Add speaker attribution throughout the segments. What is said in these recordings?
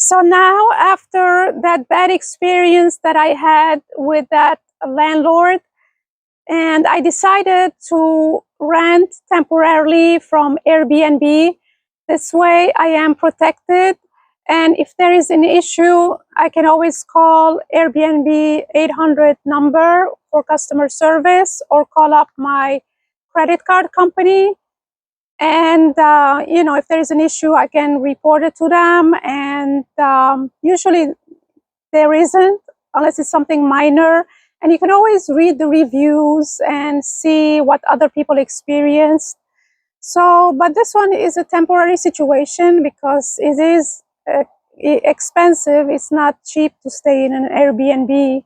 Speaker 1: So now, after that bad experience that I had with that landlord, and I decided to rent temporarily from Airbnb. This way I am protected. And if there is an issue, I can always call Airbnb 800 number for customer service or call up my credit card company. And, if there is an issue, I can report it to them. And usually there isn't, unless it's something minor. And you can always read the reviews and see what other people experienced. So, but this one is a temporary situation because it is expensive. It's not cheap to stay in an Airbnb.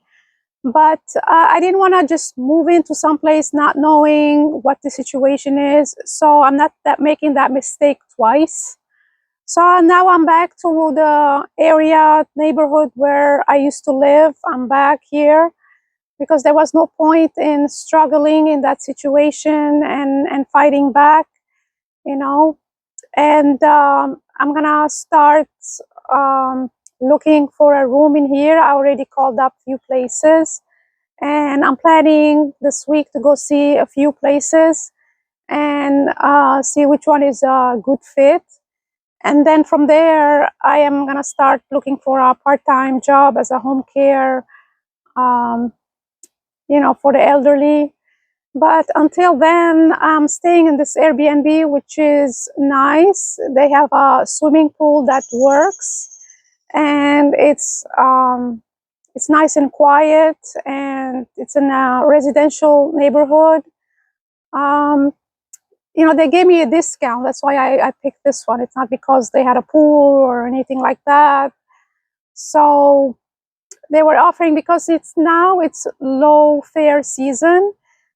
Speaker 1: But I didn't want to just move into some place not knowing what the situation is. So I'm not making that mistake twice. So now I'm back to the area neighborhood where I used to live. I'm back here because there was no point in struggling in that situation and fighting back, you know. And I'm gonna start looking for a room in here. I already called up a few places, and I'm planning this week to go see a few places and see which one is a good fit. And then from there, I am going to start looking for a part-time job as a home care, for the elderly. But until then, I'm staying in this Airbnb, which is nice. They have a swimming pool that works, and it's nice and quiet, and it's in a residential neighborhood. They gave me a discount. That's why I picked this one. It's not because they had a pool or anything like that. So they were offering, because it's low fare season,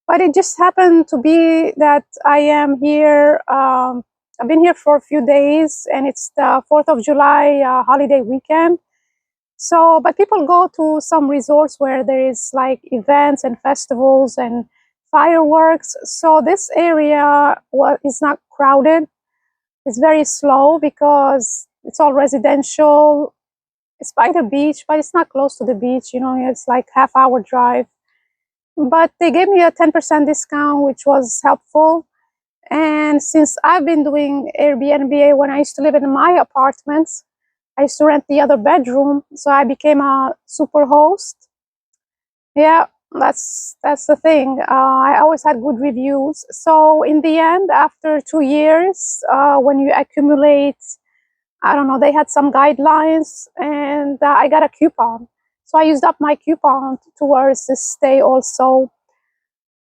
Speaker 1: but it just happened to be that I am here. I've been here for a few days, and it's the 4th of July holiday weekend. So, but people go to some resorts where there is like events and festivals and fireworks. So this area is not crowded. It's very slow because it's all residential. It's by the beach, but it's not close to the beach. It's like half-hour drive. But they gave me a 10% discount, which was helpful. And since I've been doing Airbnb when I used to live in my apartments, I used to rent the other bedroom, so I became a super host. Yeah, that's the thing. I always had good reviews. So in the end, after 2 years, when you accumulate, I don't know, they had some guidelines, and I got a coupon. So I used up my coupon towards this stay also.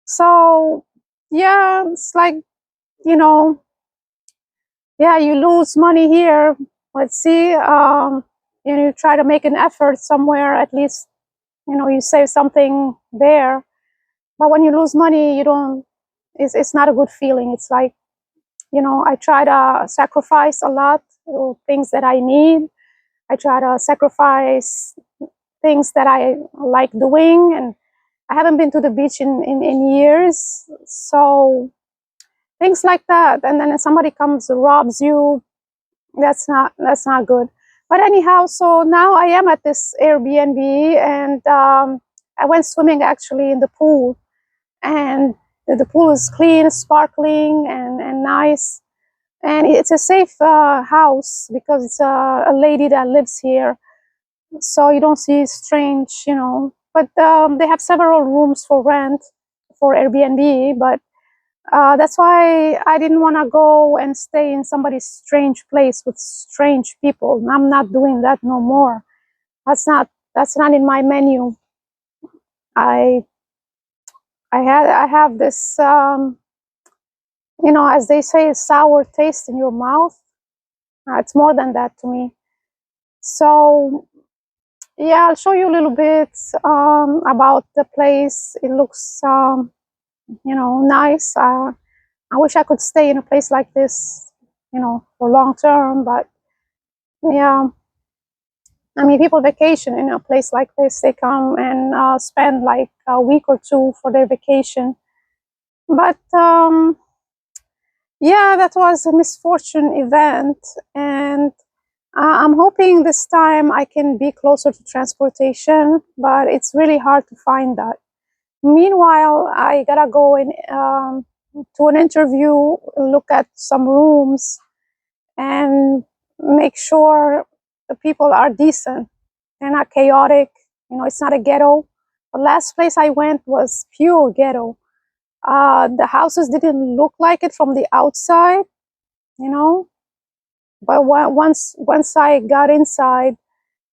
Speaker 1: So yeah, it's like, yeah, you lose money here. Let's see, you try to make an effort somewhere, at least, you save something there. But when you lose money, it's not a good feeling. It's like, I try to sacrifice a lot of things that I need. I try to sacrifice things that I like doing, and I haven't been to the beach in years. So things like that. And then somebody comes, robs you. That's not good. But anyhow, so now I am at this Airbnb, and I went swimming actually in the pool, and the pool is clean, sparkling, and nice. And it's a safe house because it's a lady that lives here, so you don't see strange, But they have several rooms for rent for Airbnb, but that's why I didn't want to go and stay in somebody's strange place with strange people. I'm not doing that no more. That's not in my menu. I have this, as they say, a sour taste in your mouth. It's more than that to me. So yeah, I'll show you a little bit about the place. It looks, nice. I wish I could stay in a place like this, for long term, but yeah. I mean, people vacation in a place like this. They come and spend like a week or two for their vacation. But yeah, that was a misfortune event, and I'm hoping this time I can be closer to transportation, but it's really hard to find that. Meanwhile, I gotta go in to an interview, look at some rooms, and make sure the people are decent. They're not chaotic. You know, it's not a ghetto. The last place I went was pure ghetto. The houses didn't look like it from the outside, you know, but once I got inside,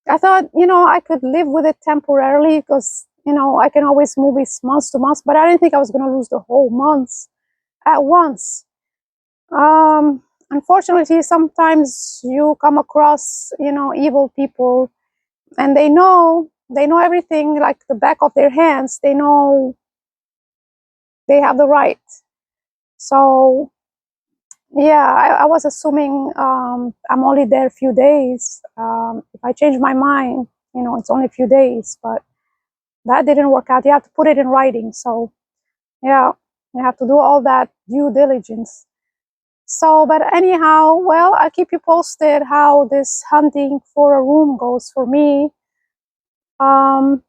Speaker 1: I thought, you know, I could live with it temporarily because, you know, I can always move it month to month, but I didn't think I was going to lose the whole month at once. Unfortunately, sometimes you come across, you know, evil people, and they know everything like the back of their hands. They know they have the right. So yeah, I was assuming I'm only there a few days. If I change my mind, you know, it's only a few days, but that didn't work out. You have to put it in writing. So yeah, you have to do all that due diligence. So, but anyhow, well, I'll keep you posted how this hunting for a room goes for me. Um,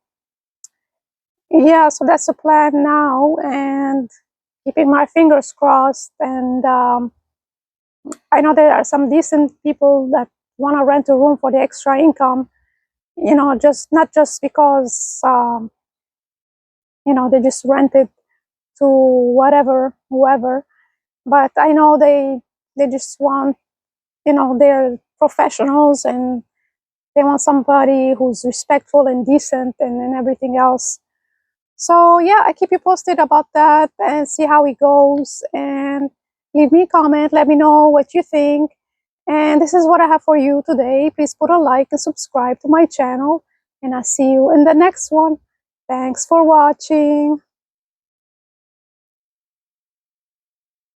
Speaker 1: yeah, so that's the plan now, and keeping my fingers crossed. And I know there are some decent people that want to rent a room for the extra income. You know, just not just because you know, they just rent it to whoever, but I know they just want, you know, they're professionals and they want somebody who's respectful and decent and everything else. So yeah, I keep you posted about that and see how it goes, and leave me a comment, let me know what you think. And this is what I have for you today. Please put a like and subscribe to my channel, and I'll see you in the next one. Thanks for watching.